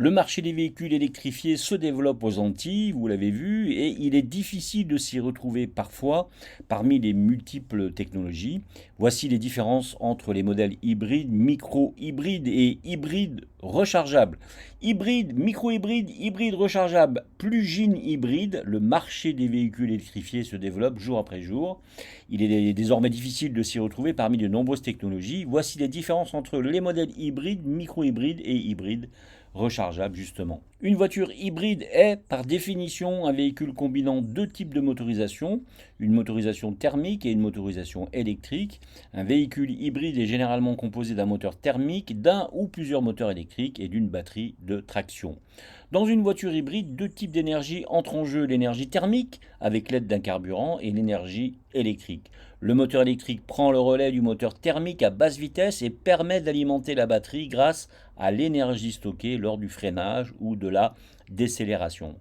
Le marché des véhicules électrifiés se développe aux Antilles, vous l'avez vu, et il est difficile de s'y retrouver parfois parmi les multiples technologies. Voici les différences entre les modèles hybrides, micro-hybrides et hybrides rechargeables. Hybride, micro-hybride, hybride rechargeable, plug-in hybride, le marché des véhicules électrifiés se développe jour après jour. Il est désormais difficile de s'y retrouver parmi de nombreuses technologies. Voici les différences entre les modèles hybrides, micro-hybrides et hybrides rechargeable justement. Une voiture hybride est par définition un véhicule combinant deux types de motorisation, une motorisation thermique et une motorisation électrique. Un véhicule hybride est généralement composé d'un moteur thermique, d'un ou plusieurs moteurs électriques et d'une batterie de traction. Dans une voiture hybride, deux types d'énergie entrent en jeu, l'énergie thermique avec l'aide d'un carburant et l'énergie électrique. Le moteur électrique prend le relais du moteur thermique à basse vitesse et permet d'alimenter la batterie grâce à l'énergie stockée lors du freinage ou de la décélération.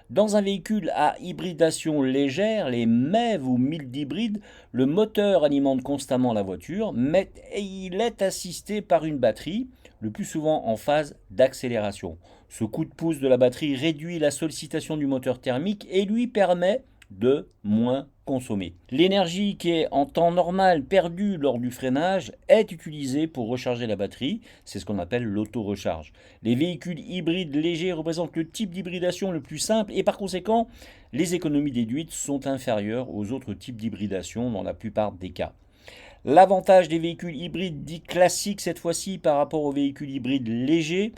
Dans un véhicule à hybridation légère, les MEV ou mild hybrides, le moteur alimente constamment la voiture, mais il est assisté par une batterie, le plus souvent en phase d'accélération. Ce coup de pouce de la batterie réduit la sollicitation du moteur thermique et lui permet de moins consommer. L'énergie qui est en temps normal perdue lors du freinage est utilisée pour recharger la batterie, c'est ce qu'on appelle l'auto-recharge. Les véhicules hybrides légers représentent le type d'hybridation le plus simple et par conséquent, les économies déduites sont inférieures aux autres types d'hybridation dans la plupart des cas. L'avantage des véhicules hybrides dits classiques cette fois-ci par rapport aux véhicules hybrides légers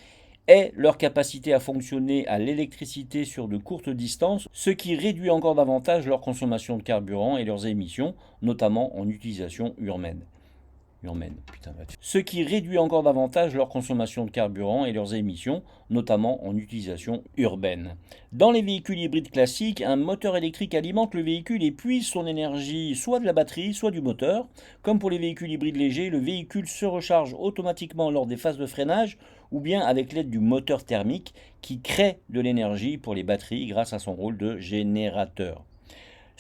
est leur capacité à fonctionner à l'électricité sur de courtes distances, ce qui réduit encore davantage leur consommation de carburant et leurs émissions, notamment en utilisation urbaine. Ce qui réduit encore davantage leur consommation de carburant et leurs émissions, notamment en utilisation urbaine. Dans les véhicules hybrides classiques, un moteur électrique alimente le véhicule et puise son énergie soit de la batterie, soit du moteur. Comme pour les véhicules hybrides légers, le véhicule se recharge automatiquement lors des phases de freinage ou bien avec l'aide du moteur thermique qui crée de l'énergie pour les batteries grâce à son rôle de générateur.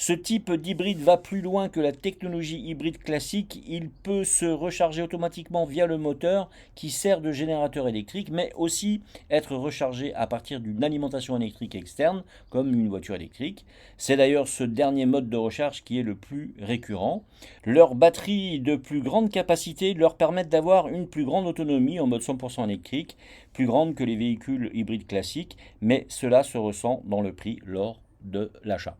Ce type d'hybride va plus loin que la technologie hybride classique. Il peut se recharger automatiquement via le moteur qui sert de générateur électrique, mais aussi être rechargé à partir d'une alimentation électrique externe, comme une voiture électrique. C'est d'ailleurs ce dernier mode de recharge qui est le plus récurrent. Leurs batteries de plus grande capacité leur permettent d'avoir une plus grande autonomie en mode 100% électrique, plus grande que les véhicules hybrides classiques, mais cela se ressent dans le prix lors de l'achat.